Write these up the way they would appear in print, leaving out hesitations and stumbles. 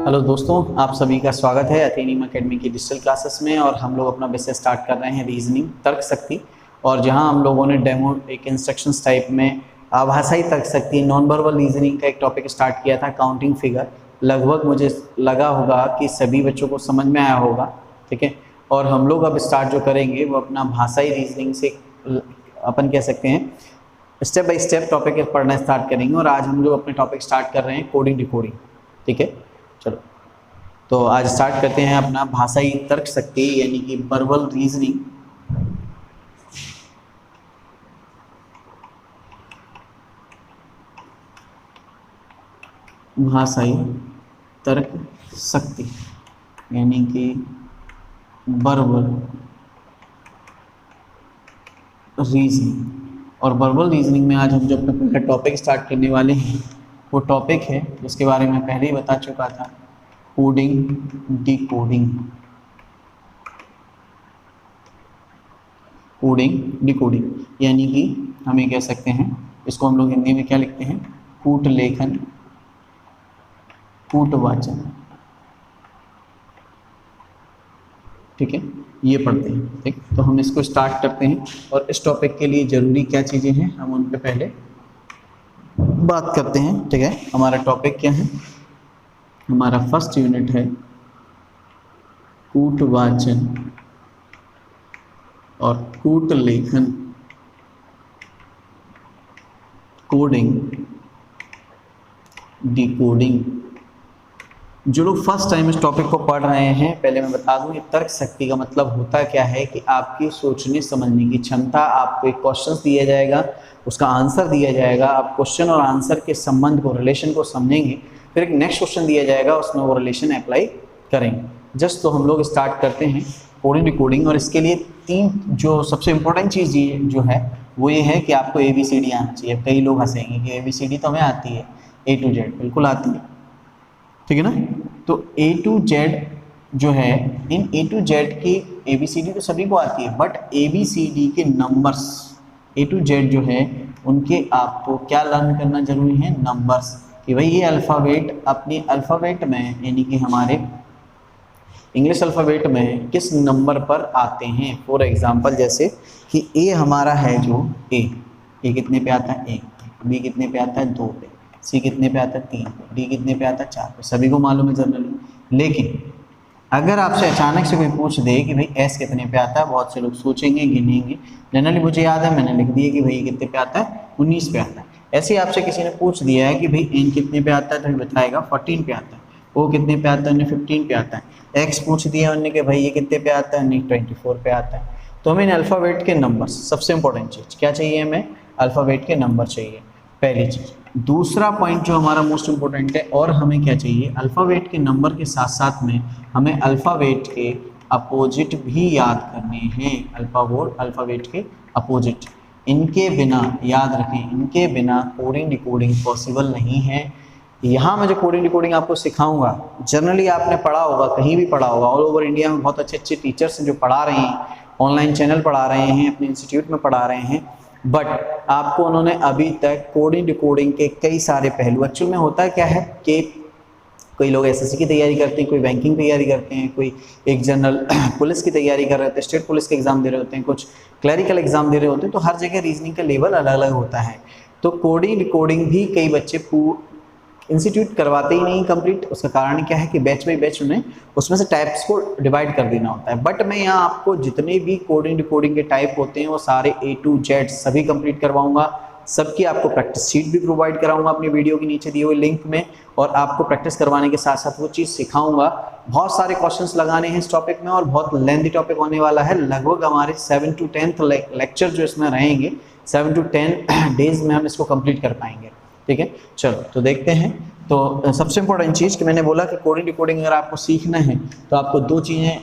Hello दोस्तों, आप सभी का स्वागत है अथेनियम एकेडमी की डिजिटल क्लासेस में। और हम लोग अपना विषय स्टार्ट कर रहे हैं रीजनिंग, तर्क शक्ति। और जहां हम लोगों ने डेमो एक इंस्ट्रक्शंस टाइप में आभाषाई तर्क शक्ति नॉन वर्बल रीजनिंग का एक टॉपिक स्टार्ट किया था, काउंटिंग फिगर। लगभग मुझे लगा होगा कि सभी बच्चों को समझ में आया होगा, ठीक है। और हम लोग अब स्टार्ट जो करेंगे वो अपना भाषाई रीजनिंग से अपन कह सकते हैं स्टेप बाय स्टेप टॉपिक पढ़ना स्टार्ट करेंगे। और आज हम लोग अपने टॉपिक स्टार्ट कर रहे हैं कोडिंग डिकोडिंग, ठीक है। चलो, तो आज स्टार्ट करते हैं अपना भाषाई तर्क शक्ति यानी कि वर्बल रीजनिंग। भाषाई तर्क शक्ति यानी कि वर्बल रीजनिंग। और वर्बल रीजनिंग में आज हम जो अपना पहला टॉपिक स्टार्ट करने वाले हैं वो टॉपिक है, उसके बारे में पहले ही बता चुका था, कोडिंग डिकोडिंग। कोडिंग डिकोडिंग यानी कि हम ये कह सकते हैं, इसको हम लोग हिंदी में क्या लिखते हैं, कूट लेखन कूट वाचन, ठीक है, ये पढ़ते हैं। ठीक, तो हम इसको स्टार्ट करते हैं। और इस टॉपिक के लिए ज़रूरी क्या चीज़ें हैं हम उन पे पहले बात करते हैं, ठीक है। हमारा टॉपिक क्या है, हमारा फर्स्ट यूनिट है कूट वाचन और कूट लेखन, कोडिंग डिकोडिंग। जो लोग फर्स्ट टाइम इस टॉपिक को पढ़ रहे हैं, पहले मैं बता दूं, ये तर्क शक्ति का मतलब होता क्या है कि आपकी सोचने समझने की क्षमता। आपको एक क्वेश्चन दिया जाएगा, उसका आंसर दिया जाएगा, आप क्वेश्चन और आंसर के संबंध को, रिलेशन को समझेंगे, फिर एक नेक्स्ट क्वेश्चन दिया जाएगा, उसमें वो रिलेशन अप्लाई करेंगे। जस्ट तो हम लोग स्टार्ट करते हैं कोडिंग डिकोडिंग। और इसके लिए तीन जो सबसे इम्पोर्टेंट चीज़ ये जो है वो ये है कि आपको ABCD आना चाहिए। कई लोग हंसेंगे कि ABCD तो हमें आती है, A to Z बिल्कुल आती है, ठीक है ना। तो A to Z जो है, इन A to Z की ABCD तो सभी को आती है, बट ABCD के नंबर्स A to Z जो है उनके आपको क्या लर्न करना जरूरी है, नंबर्स। कि भाई ये अल्फ़ाबेट अपनी अल्फ़ाबेट में यानी कि हमारे इंग्लिश अल्फ़ाबेट में किस नंबर पर आते हैं। फॉर एग्जांपल जैसे कि A हमारा है जो A कितने पे आता है, 1 पे, B कितने पे आता है, 2 पे, C कितने पे आता है, 3 पे, D कितने पे आता है, 4 पे, सभी को मालूम है जनरली। लेकिन अगर आपसे अचानक से कोई पूछ दे कि भाई S कितने पे आता है, बहुत से लोग सोचेंगे, गिनेंगे। जनरली मुझे याद है मैंने लिख दिया कि भाई कितने पे आता है, 19 पे आता है। ऐसे ही आपसे किसी ने पूछ दिया है कि भाई N कितने पे आता है, तो बताएगा 14 पे आता है। O कितने पे आता है, उन्हें 15 पे आता है। X पूछ दिया उन्होंने कि भाई ये कितने पे आता है, उन्हें 24 पे आता है। तो हमें अल्फ़ाबेट के नंबर, सबसे इंपॉर्टेंट चीज़ क्या चाहिए, हमें अल्फ़ाबेट के नंबर चाहिए, पहली चीज़। दूसरा पॉइंट जो हमारा मोस्ट इम्पोर्टेंट है, और हमें क्या चाहिए, अल्फ़ाबेट के नंबर के साथ साथ में हमें अल्फ़ाबेट के अपोजिट भी याद करने हैं। अल्फ़ाबेट के अपोजिट, इनके बिना याद रखें, इनके बिना कोडिंग डिकोडिंग पॉसिबल नहीं है। यहाँ मैं जो कोडिंग डिकोडिंग आपको सिखाऊंगा, जनरली आपने पढ़ा होगा, कहीं भी पढ़ा होगा, ऑल ओवर इंडिया में बहुत अच्छे अच्छे टीचर्स हैं जो पढ़ा रहे हैं, ऑनलाइन चैनल पढ़ा रहे हैं, अपने इंस्टीट्यूट में पढ़ा रहे हैं, बट आपको उन्होंने अभी तक कोडिंग डिकोडिंग के कई सारे पहलू, एक्चुअल में होता क्या है कि कोई लोग SSC की तैयारी करते हैं, कोई बैंकिंग तैयारी करते हैं, कोई एक जनरल पुलिस की तैयारी कर रहे होते हैं, स्टेट पुलिस के एग्जाम दे रहे होते हैं, कुछ क्लरिकल एग्जाम दे रहे होते हैं। तो हर जगह रीजनिंग का लेवल अलग अलग होता है। तो कोडिंग डिकोडिंग भी कई बच्चे इंस्टीट्यूट करवाते ही नहीं कंप्लीट। उसका कारण क्या है कि बैच बाई बैच उन्हें उसमें से टाइप्स को डिवाइड कर देना होता है। बट मैं यहाँ आपको जितने भी कोडिंग डिकोडिंग के टाइप होते हैं वो सारे A to Z सभी कंप्लीट करवाऊंगा। सबकी आपको प्रैक्टिस शीट भी प्रोवाइड कराऊंगा अपनी वीडियो के नीचे दिए हुए लिंक में। और आपको प्रैक्टिस करवाने के साथ साथ वो चीज़ सिखाऊंगा। बहुत सारे क्वेश्चंस लगाने हैं इस टॉपिक में और बहुत लेंथी टॉपिक होने वाला है। लगभग हमारे 7 to 10 लेक्चर जो इसमें रहेंगे, 7 to 10 डेज में हम इसको कंप्लीट कर पाएंगे, ठीक है। चलो तो देखते हैं। तो सबसे इंपॉर्टेंट चीज़ कि मैंने बोला कि कोडिंग डिकोडिंग अगर आपको सीखना है तो आपको दो चीज़ें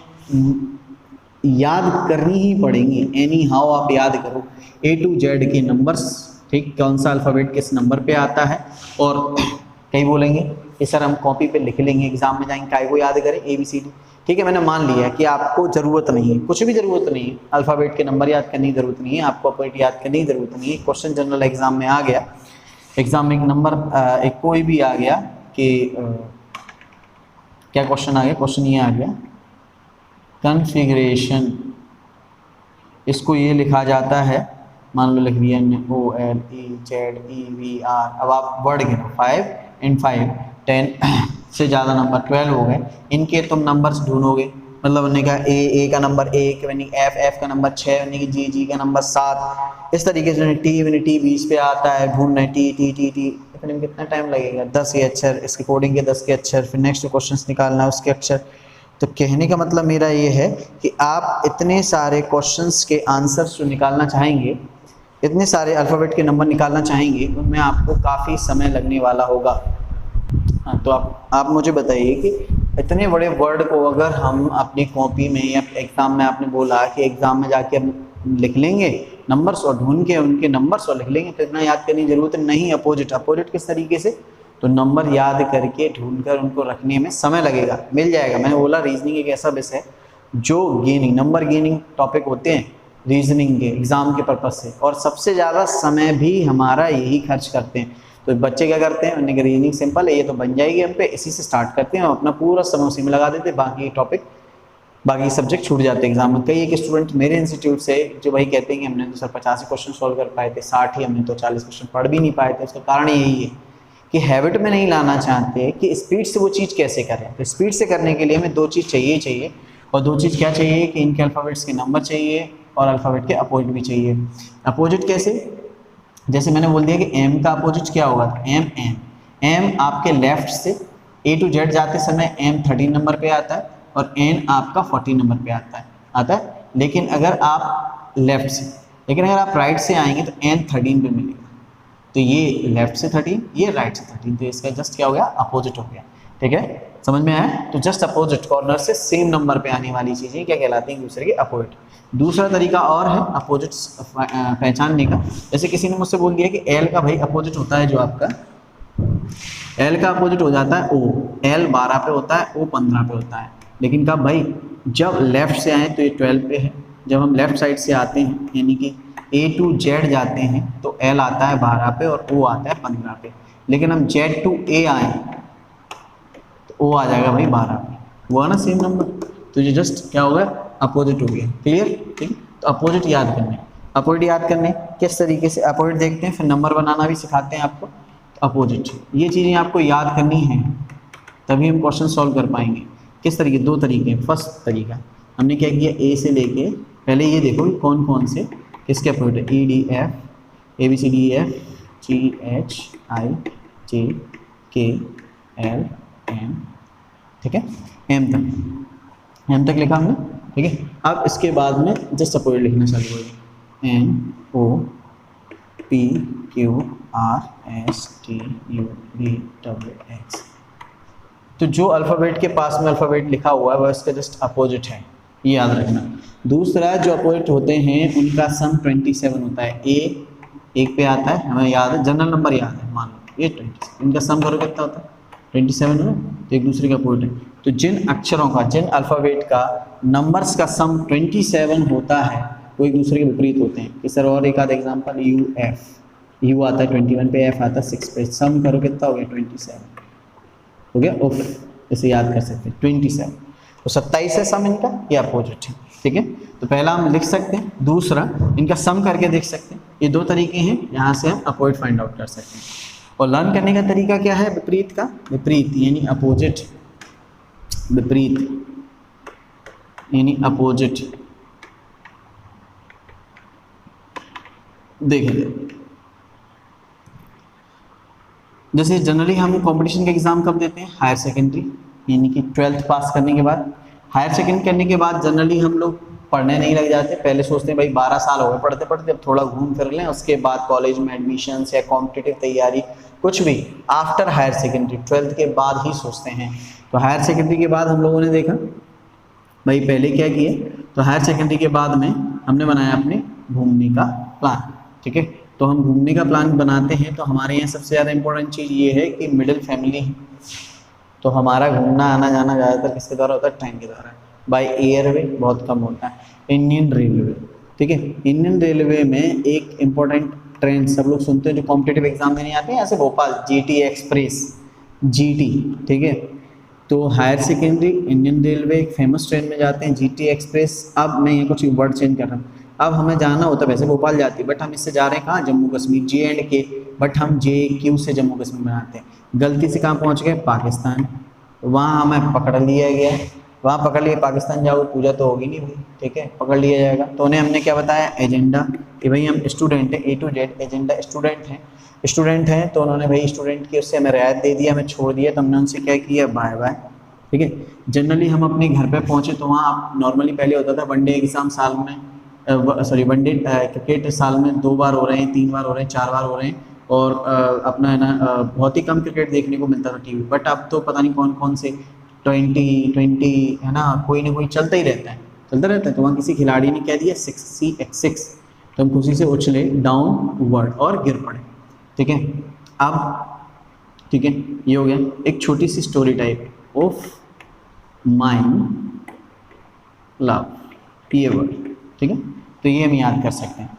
याद करनी ही पड़ेंगी। एनी हाउ आप याद करो A to Z के नंबर्स, ठीक, कौन सा अल्फ़ाबेट किस नंबर पे आता है। और कई बोलेंगे कि सर हम कॉपी पे लिख लेंगे, एग्जाम में जाएंगे, काय को याद करें ABCD। ठीक है, मैंने मान लिया कि आपको ज़रूरत नहीं है, कुछ भी ज़रूरत नहीं है, अल्फ़ाबेट के नंबर याद करने की ज़रूरत नहीं है, आपको अपोजिट याद करने की ज़रूरत नहीं है। क्वेश्चन जनरल एग्जाम में आ गया, एग्जाम में एक नंबर एक कोई भी आ गया कि क्या क्वेश्चन आ गया, क्वेश्चन ये आ गया कन्फिग्रेशन, इसको ये लिखा जाता है, मान लो लिख दिया OLEZEVR। अब आप वर्ड गिनो 5 × 5 10 से ज़्यादा नंबर 12 हो गए, इनके तुम नंबर्स ढूंढोगे। मतलब हमने कहा ए का नंबर 1, यानी एफ का नंबर 6, यानी कि जी का नंबर 7। इस तरीके से टी 20 पे आता है, ढूंढना है टी इतने में कितना टाइम लगेगा, 10 के अक्षर, इसके कोडिंग के 10 के अक्षर, फिर नेक्स्ट क्वेश्चन निकालना है उसके अक्षर। तो कहने का मतलब मेरा ये है कि आप इतने सारे क्वेश्चंस के आंसर्स जो निकालना चाहेंगे, इतने सारे अल्फ़ाबेट के नंबर निकालना चाहेंगे, उनमें आपको काफ़ी समय लगने वाला होगा। हाँ, तो आप मुझे बताइए कि इतने बड़े वर्ड को अगर हम अपनी कॉपी में या एग्ज़ाम में, आपने बोला कि एग्ज़ाम में जाके हम लिख लेंगे नंबर्स और ढूंढ के उनके नंबर्स और लिख लेंगे, तो इतना याद करने की ज़रूरत नहीं। अपोजिट किस तरीके से, तो नंबर याद करके ढूंढकर उनको रखने में समय लगेगा, मिल जाएगा। मैंने बोला रीजनिंग एक ऐसा विषय है जो नंबर गेनिंग टॉपिक होते हैं रीजनिंग के एग्ज़ाम के पर्पज़ से, और सबसे ज़्यादा समय भी हमारा यही खर्च करते हैं। तो बच्चे क्या करते हैं, उन्हें रीजनिंग सिंपल है, ये तो बन जाएगी हम पे, इसी से स्टार्ट करते हैं, अपना पूरा समय उसी में लगा देते हैं, बाकी टॉपिक बाकी सब्जेक्ट छूट जाते हैं एग्जाम में। कई एक स्टूडेंट मेरे इंस्टीट्यूट से जो भाई कहते हैं कि हमने तो सर 50 क्वेश्चन सॉल्व कर पाए थे, 60 ही, हमने तो 40 क्वेश्चन पढ़ भी नहीं पाए थे। उसका कारण यही है कि हैबिट में नहीं लाना चाहते कि स्पीड से वो चीज़ कैसे करें। तो स्पीड से करने के लिए हमें दो चीज़ चाहिए, और दो चीज़ क्या चाहिए कि इनके अल्फ़ाबेट्स के नंबर चाहिए और अल्फ़ाबेट के अपोजिट भी चाहिए। अपोजिट कैसे, जैसे मैंने बोल दिया कि एम का अपोजिट क्या होगा, एम आपके लेफ्ट से A to Z जाते समय एम 13 नंबर पे आता है और एन आपका 14 नंबर पे आता है। लेकिन अगर आप राइट से आएंगे तो एन 13 पे मिलेगा। तो ये लेफ्ट से 13, ये राइट से 13, तो इसका जस्ट क्या हो गया, अपोजिट हो गया। ठीक है, समझ में आया। तो जस्ट अपोजिट कॉर्नर से सेम नंबर पे आने वाली चीज़ें क्या कहलाती हैं, दूसरे के अपोजिट। दूसरा तरीका और है अपोजिट पहचानने का। जैसे किसी ने मुझसे बोल दिया कि एल का भाई अपोजिट होता है, जो आपका एल का अपोजिट हो जाता है ओ, एल 12 पे होता है, ओ 15 पे होता है। लेकिन कब भाई, जब लेफ्ट से आए तो ये 12 पे है, जब हम लेफ्ट साइड से आते हैं यानी कि A to Z जाते हैं तो L आता है 12 पे और O आता है 15 पे। लेकिन हम Z to A आए तो O आ जाएगा भाई 12 पे, हुआ ना सेम नंबर। तो ये जस्ट क्या होगा, अपोजिट हो गया। क्लियर, ठीक। तो अपोजिट याद करने किस तरीके से अपोजिट देखते हैं, फिर नंबर बनाना भी सिखाते हैं आपको। अपोजिट ये चीज़ें आपको याद करनी है, तभी हम क्वेश्चन सॉल्व कर पाएंगे। किस तरीके, दो तरीके। फर्स्ट तरीका हमने क्या किया, ए से लेके पहले ये देखो कि कौन कौन से किसके अपोजिट है, EDF ABCDEF GHIJKL M, ठीक है, एम तक लिखा हमने। ठीक है, अब इसके बाद में जस्ट अपोजिट लिखना चालू हो, NOPQRSTUVWX। तो जो अल्फ़ाबेट के पास में अल्फ़ाबेट लिखा हुआ है वह इसका जस्ट अपोजिट है, ये याद रखना। दूसरा, जो अपोजिट होते हैं उनका सम 27 होता है। ए एक पे आता है, हमें याद है, जनरल नंबर याद है, मान लो ये 27, इनका सम करो कितना होता है 27 है, तो एक दूसरे का अपोजिट है। तो जिन अक्षरों का, जिन अल्फ़ाबेट का नंबर्स का सम 27 होता है वो एक दूसरे के विपरीत होते हैं। इस तरह और एक आधा एग्जाम्पल, यू आता है 21 पे, एफ आता है 6 पे, सम करो कितना हो गया 27 हो गया। ओके, इसे याद कर सकते हैं 27, तो 27 है सम इनका, ये अपोजिट है। ठीक है, तो पहला हम लिख सकते हैं, दूसरा इनका सम करके देख सकते हैं। ये दो तरीके हैं, यहाँ से हम अपोजिट फाइंड आउट कर सकते हैं। और लर्न करने का तरीका क्या है, विपरीत का, विपरीत यानी अपोजिट, विपरीत यानी अपोजिट। देखिए, जैसे जनरली हम कंपटीशन के एग्जाम कब देते हैं, हायर सेकेंडरी यानी कि 12th पास करने के बाद। हायर सेकेंडरी करने के बाद जनरली हम लोग पढ़ने नहीं लग जाते, पहले सोचते हैं भाई 12 साल हो गए पढ़ते पढ़ते, अब थोड़ा घूम फिर लें, उसके बाद कॉलेज में एडमिशन या कॉम्पिटिटिव तैयारी कुछ भी आफ्टर हायर सेकेंडरी 12th के बाद ही सोचते हैं। तो हायर सेकेंडरी के बाद हम लोगों ने देखा भाई पहले क्या किए, तो हायर सेकेंडरी के बाद में हमने बनाया अपने घूमने का प्लान। ठीक है, तो हम घूमने का प्लान बनाते हैं तो हमारे यहाँ सबसे ज़्यादा इंपॉर्टेंट चीज़ ये है कि मिडिल फैमिली है, तो हमारा घूमना आना जाना ज़्यादातर किसके द्वारा होता है, ट्रेन के द्वारा। बाय एयरवे बहुत कम होता है। इंडियन रेलवे, ठीक है, इंडियन रेलवे में एक इम्पोर्टेंट ट्रेन सब लोग सुनते हैं जो कॉम्पिटिटिव एग्जाम देने आते हैं, यहाँ से भोपाल, GT एक्सप्रेस, GT, ठीक है। तो हायर सेकेंडरी इंडियन रेलवे एक फेमस ट्रेन में जाते हैं जीटी एक्सप्रेस। अब मैं ये कुछ वर्ड चेंज कर रहा हूँ, अब हमें जाना होता वैसे भोपाल जाती, बट हम इससे जा रहे हैं कहाँ, जम्मू कश्मीर, JNK, बट हम JQ से जम्मू कश्मीर बनाते हैं। गलती से कहाँ पहुँच गए, पाकिस्तान। वहाँ हमें पकड़ लिया गया, वहाँ पकड़ लिए, पाकिस्तान जाओ पूजा तो होगी नहीं भाई, ठीक है, पकड़ लिया जाएगा। तो उन्हें हमने क्या बताया, एजेंडा, कि भाई हम स्टूडेंट हैं, A to Z agenda student हैं, तो उन्होंने भाई स्टूडेंट की उससे हमें रियायत दे दिया, हमें छोड़ दिया, तो हमने उनसे क्या किया, बाय बाय, ठीक है। जनरली हम अपने घर पे पहुँचे तो वहाँ नॉर्मली पहले होता था वनडे एग्ज़ाम साल में, वनडे क्रिकेट साल में 2 बार हो रहे हैं, 3 बार हो रहे हैं, 4 बार हो रहे हैं, और अपना है ना बहुत ही कम क्रिकेट देखने को मिलता था टीवी। बट अब तो पता नहीं कौन कौन से 20 है ना, कोई ना कोई चलता ही रहता है, तो वहाँ किसी खिलाड़ी ने कह दिया 6 तो हम खुशी से उछले डाउनवर्ड और गिर पड़े, ठीक है। अब ठीक है, ये हो गया एक छोटी सी story type of mine love, ये वर्ड, ठीक है। तो ये हम याद कर सकते हैं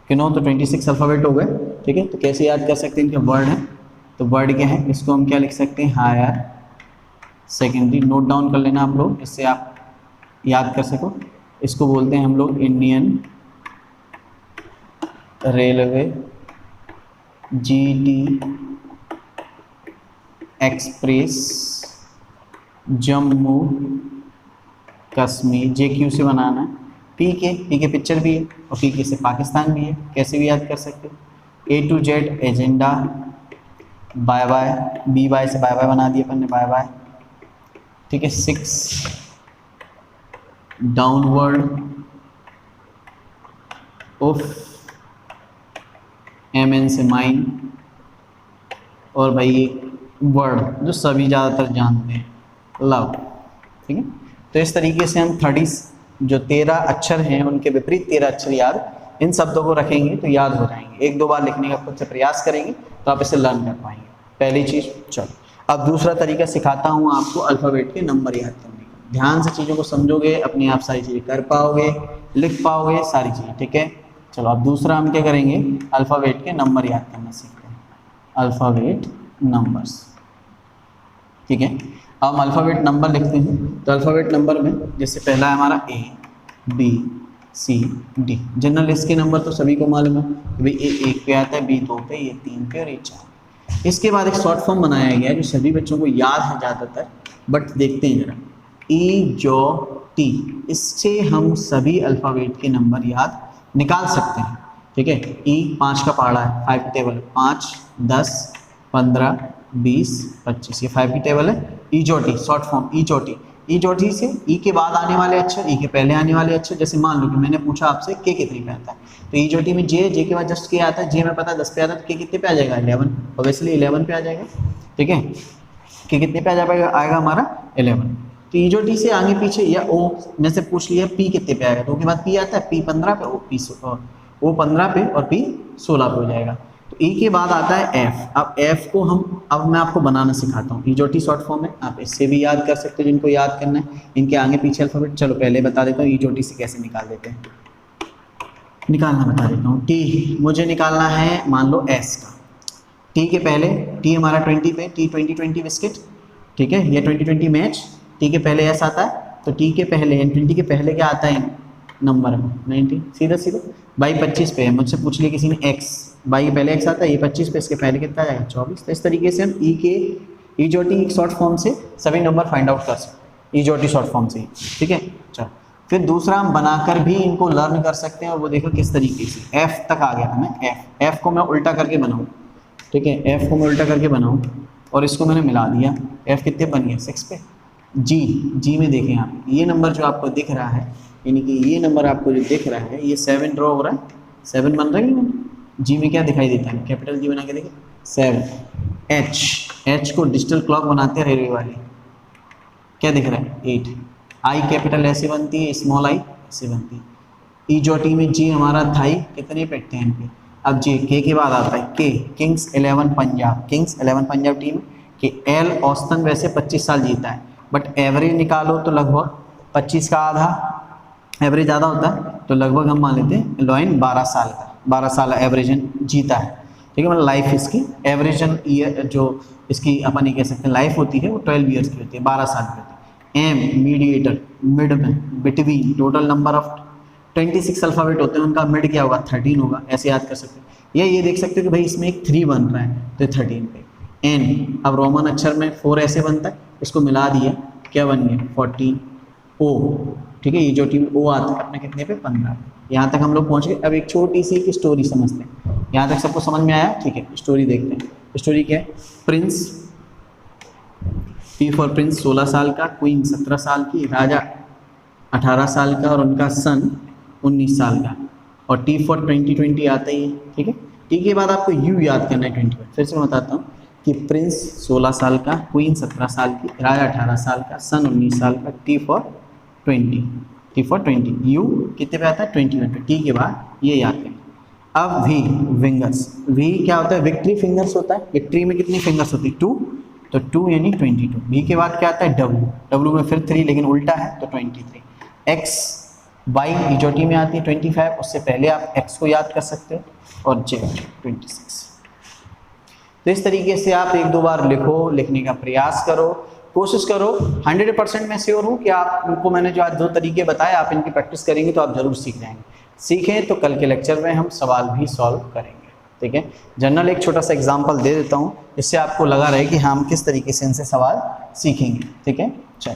कि नो, तो 26 अल्फ़ाबेट हो गए, ठीक है। तो कैसे याद कर सकते हैं, इनके वर्ड हैं, तो वर्ड क्या है, इसको हम क्या लिख सकते हैं, हायर सेकेंडरी, नोट डाउन कर लेना आप लोग, इससे आप याद कर सको। इसको बोलते हैं हम लोग Indian railway GT express Jammu Kashmir, JQ से बनाना है, PK पिक्चर भी है, और PK से पाकिस्तान भी है, कैसे भी याद कर सकते हो। A to Z agenda, by by, BY से बाय बाय बना दिया अपन ने, बाय बाय, ठीक है। 6 डाउनवर्ड ऑफ, MN से माइन, और भाई वर्ड जो सभी ज़्यादातर जानते हैं, लव, ठीक है। तो इस तरीके से हम 30 जो 13 अक्षर हैं उनके विपरीत 13 अक्षर याद, इन शब्दों को रखेंगे तो याद हो जाएंगे। 1-2 बार लिखने का खुद से प्रयास करेंगे तो आप इसे लर्न कर पाएंगे, पहली चीज़। चलो अब दूसरा तरीका सिखाता हूँ आपको अल्फ़ाबेट के नंबर याद करने का। ध्यान से चीज़ों को समझोगे, अपने आप सारी चीज़ें कर पाओगे, लिख पाओगे सारी चीज़ें, ठीक है। चलो अब दूसरा हम क्या करेंगे, अल्फ़ाबेट के नंबर याद करना सीखते हैं, अल्फ़ाबेट नंबर्स, ठीक है। अब हम अल्फ़ाबेट नंबर लिखते हैं, तो अल्फ़ाबेट नंबर में जैसे पहला है हमारा A B C D। General list के नंबर तो सभी को मालूम है कि भाई A 1 पे आता है, B 2 पे, ये 3 पे और ये 4। इसके बाद एक शॉर्ट फॉर्म बनाया गया है जो सभी बच्चों को याद है ज़्यादातर, बट देखते हैं जरा, EJOT। इससे हम सभी अल्फ़ाबेट के नंबर याद निकाल सकते हैं, ठीक है। E 5 का पहाड़ा है, 5 की टेबल है, 5 10 15 20 25, ये 5 की टेबल है। EJOT शॉर्ट फॉर्म EJOT से E के बाद आने वाले अक्षर, E के पहले आने वाले अक्षर, जैसे मान लो कि मैंने पूछा आपसे K कितने पे आता है, तो EJOT में J के बाद जस्ट K आता है, J में पता है 10 पे आता है, तो K कितने पे आ जाएगा, 11, ऑब्वियसली 11 पे आ जाएगा, ठीक है। K कितने पे आएगा हमारा 11। तो EJOT से आगे पीछे, या O में से पूछ लिया P कितने पे आएगा, तो O के बाद P आता है, P 15 पे, O 15 पे और P 16 पे हो जाएगा। तो E के बाद आता है F। अब F को अब मैं आपको बनाना सिखाता हूँ। EJOT शॉर्ट फॉर्म है, आप इससे भी याद कर सकते हो जिनको याद करना है, इनके आगे पीछे अल्फ़ाबेट। चलो पहले बता देता हूँ EJOT से कैसे निकाल देते हैं, निकालना बता देता हूँ। T मुझे निकालना है मान लो S का, T के पहले, T हमारा 20 पे, T 20 बिस्किट, ठीक है, ये 20 मैच, T के पहले S आता है, तो T के पहले 20 के पहले क्या आता है नंबर में 19, सीधा बाई 25 पे है, मुझसे पूछ लिया किसी ने X, बाई के पहले X आता है, ये 25 पे, इसके पहले कितना आएगा 24। तो इस तरीके से हम EJOT शॉर्ट फॉर्म से सभी नंबर फाइंड आउट कर सकते हैं, EJOT शॉर्ट फॉर्म से, ठीक है। चलो फिर दूसरा हम बनाकर भी इनको लर्न कर सकते हैं, और वो देखो किस तरीके से। F तक आ गया था मैं, F को मैं उल्टा करके बनाऊँ, ठीक है, F को मैं उल्टा करके बनाऊँ और इसको मैंने मिला दिया, F कितने बन गया 6 पे। G में देखें आप, ये नंबर जो आपको दिख रहा है, यानी कि ये नंबर आपको जो दिख रहा है, ये 7 ड्रॉ हो रहा है, 7 बन रहा है ना। G में क्या दिखाई देता है, कैपिटल G बना के देखें, 7। H को डिजिटल क्लॉक बनाते हैं रेलवे वाले, क्या दिख रहा है 8। I कैपिटल ऐसे बनती है, स्मॉल I ऐसे बनती है। EJOT में G हमारा थाई कितने पे 10 पे। अब K के बाद आता है K, किंग्स 11 पंजाब टीम कि L औसतन वैसे 25 साल जीता है, बट एवरेज निकालो तो लगभग 25 का आधा, एवरेज ज़्यादा होता है, तो लगभग हम मान लेते हैं लॉयन 12 साल का, 12 साल एवरेज जीता है, ठीक है, मतलब लाइफ इसकी एवरेज ईयर जो इसकी अपन ये कह सकते हैं लाइफ होती है वो 12 ईयर्स की होती है, 12 साल की होती है। एम मीडिएटर, मिड में, between, total number of 26 alphabet होते हैं, उनका मिड क्या होगा 13 होगा, ऐसे याद कर सकते हैं। या ये देख सकते हो कि भाई इसमें एक 3 बन रहा है तो 13 पे। एन, अब रोमन अक्षर में 4 ऐसे बनता है, इसको मिला दिया क्या बन गया 14। ओ, ठीक है, ये जो टीम ओ आता है अपने कितने पे 15। यहाँ तक हम लोग पहुँच गए। अब एक छोटी सी एक स्टोरी समझते हैं। यहाँ तक सबको समझ में आया? ठीक है, स्टोरी देखते हैं। स्टोरी क्या है? प्रिंस, पी फॉर प्रिंस 16 साल का, क्वीन 17 साल की, राजा 18 साल का और उनका सन 19 साल का। और टी फॉर 2020 आता ही है। ठीक है, टी के बाद आपको यू याद करना है 20। फिर से मैं बताता हूँ कि प्रिंस 16 साल का, क्वीन 17 साल की, राजा 18 साल का, सन 19 साल का, T for 20, T for 20, you कितने पे आता है 20 पे। टी के बाद ये याद करें। अब वी, विंगर्स, वी क्या होता है? विक्ट्री फिंगर्स होता है। विक्ट्री में कितनी फिंगर्स होती है? 2, तो 2 यानी 22। वी के बाद क्या आता है? डब्ल्यू, डब्ल्यू में फिर 3 लेकिन उल्टा है तो 23। एक्स, वाई जो टी में आती है 25, उससे पहले आप एक्स को याद कर सकते हो, और जेड 26। तो इस तरीके से आप 1-2 बार लिखो, लिखने का प्रयास करो, कोशिश करो। 100% मैं श्योर हूँ कि आपको मैंने जो आज 2 तरीके बताए आप इनकी प्रैक्टिस करेंगे तो आप जरूर सीख जाएंगे। सीखें तो कल के लेक्चर में हम सवाल भी सॉल्व करेंगे। ठीक है, जनरल एक छोटा सा एग्जाम्पल दे देता हूँ, इससे आपको लगा रहे कि हम किस तरीके से इनसे सवाल सीखेंगे। ठीक है, चल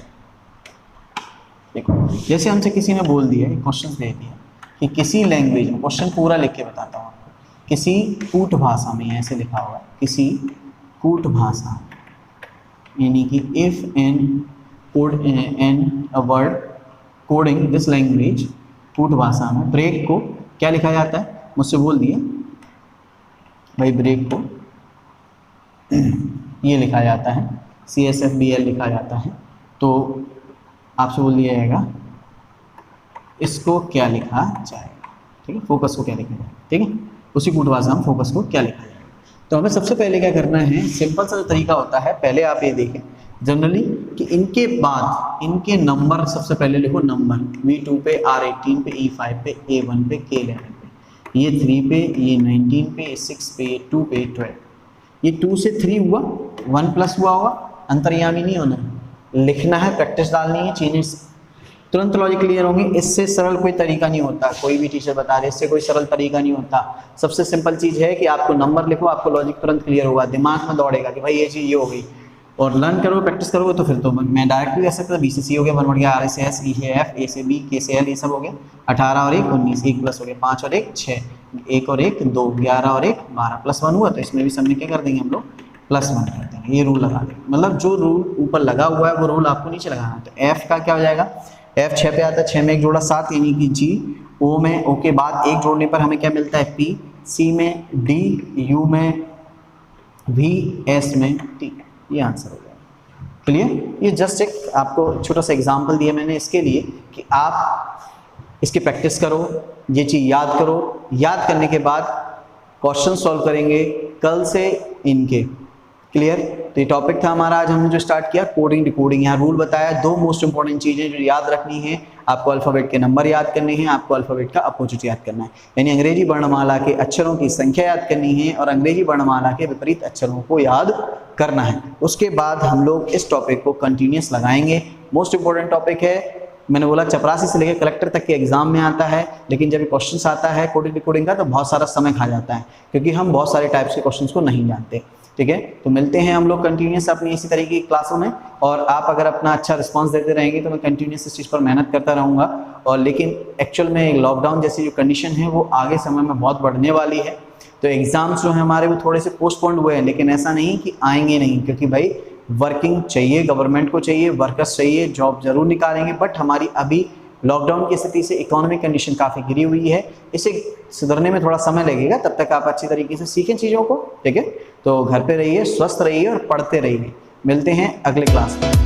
देखो, जैसे हमसे किसी ने बोल दिया, क्वेश्चन दे दिया कि किसी लैंग्वेज में, क्वेश्चन पूरा लिख के बताता हूँ आपको, किसी कूट भाषा में, ऐसे लिखा हुआ है, किसी कूट भाषा, यानी कि if an word coding this language, कूट भाषा में ब्रेक को क्या लिखा जाता है? मुझसे बोल दिए भाई ब्रेक को ये लिखा जाता है, CSFBL लिखा जाता है। तो आपसे बोल दिया जाएगा इसको क्या लिखा जाएगा। ठीक है, फोकस को क्या लिखा जाएगा। ठीक है, उसी कूट भाषा में फोकस को क्या लिखा जाएगा। तो हमें सबसे पहले क्या करना है, सिंपल सा तरीका होता है, पहले आप ये देखें जनरली कि इनके बाद इनके नंबर सबसे पहले लिखो। नंबर V2 पे, R18 पे, E5 पे, A1 पे, K11 पे, ये 3 पे, ये 19 पे, ये 6 पे, ये 2 पे, 12। ये 2 से 3 हुआ, 1 प्लस हुआ होगा, अंतर्यामी नहीं होना, लिखना है, प्रैक्टिस डालनी है, चीजें तुरंत लॉजिक क्लियर होंगी। इससे सरल कोई तरीका नहीं होता, कोई भी टीचर बता दे, इससे कोई सरल तरीका नहीं होता। सबसे सिंपल चीज़ है कि आपको नंबर लिखो, आपको लॉजिक तुरंत क्लियर होगा, दिमाग में दौड़ेगा कि भाई ये चीज़ ये हो गई। और लर्न करोगे, प्रैक्टिस करोगे तो फिर तो मैं डायरेक्ट भी कह सकता, B से C हो गया, 1 बढ़ गया, R से S, E से F, A से B, K से L, ये सब हो गया। 18 और 1 19, 1 प्लस हो गया 5 और 1 6, 1 और 1 2, 11 और 1 12, +1 हुआ, तो इसमें भी सबने क्या कर देंगे हम लोग +1 कर देंगे। ये रूल लगा देंगे, मतलब जो रूल ऊपर लगा हुआ है वो रूल आपको नीचे लगाना है। तो F का क्या हो जाएगा? F 6 पे आता है, 6 में 1 जोड़ा 7 यानी कि G, O में O के बाद 1 जोड़ने पर हमें क्या मिलता है? P, C में D, U में V, S में T। ये आंसर हो गया। क्लियर? ये जस्ट एक आपको छोटा सा एग्जांपल दिया मैंने इसके लिए कि आप इसकी प्रैक्टिस करो, ये चीज़ याद करो। याद करने के बाद क्वेश्चन सॉल्व करेंगे कल से इनके। क्लियर? तो ये टॉपिक था हमारा आज हमने जो स्टार्ट किया, कोडिंग डिकोडिंग। यहाँ रूल बताया, 2 मोस्ट इंपॉर्टेंट चीज़ें जो याद रखनी है। आपको अल्फ़ाबेट के नंबर याद करने हैं, आपको अल्फ़ाबेट का अपोजिट याद करना है, यानी अंग्रेजी वर्णमाला के अक्षरों की संख्या याद करनी है और अंग्रेजी वर्णमाला के विपरीत अक्षरों को याद करना है। उसके बाद हम लोग इस टॉपिक को कंटिन्यूस लगाएंगे। मोस्ट इंपॉर्टेंट टॉपिक है, मैंने बोला चपरासी से लेकर कलेक्टर तक के एग्जाम में आता है, लेकिन जब क्वेश्चन आता है कोडिंग डिकोडिंग का तो बहुत सारा समय खा जाता है, क्योंकि हम बहुत सारे टाइप्स के क्वेश्चंस को नहीं जानते। ठीक है, तो मिलते हैं हम लोग कंटिन्यूस अपनी इसी तरीके की क्लासों में, और आप अगर अपना अच्छा रिस्पांस देते रहेंगे तो मैं कंटिन्यूस इस चीज़ पर मेहनत करता रहूँगा। और लेकिन एक्चुअल में लॉकडाउन जैसी जो कंडीशन है वो आगे समय में बहुत बढ़ने वाली है, तो एग्ज़ाम्स जो हैं हमारे वो थोड़े से पोस्टपोन्ड हुए हैं, लेकिन ऐसा नहीं कि आएंगे नहीं, क्योंकि भाई वर्किंग चाहिए, गवर्नमेंट को चाहिए, वर्कर्स चाहिए, जॉब जरूर निकालेंगे, बट हमारी अभी लॉकडाउन की स्थिति से इकोनॉमिक कंडीशन काफ़ी गिरी हुई है, इसे सुधरने में थोड़ा समय लगेगा। तब तक आप अच्छी तरीके से सीखें चीज़ों को। ठीक है, तो घर पे रहिए, स्वस्थ रहिए और पढ़ते रहिए। मिलते हैं अगले क्लास में।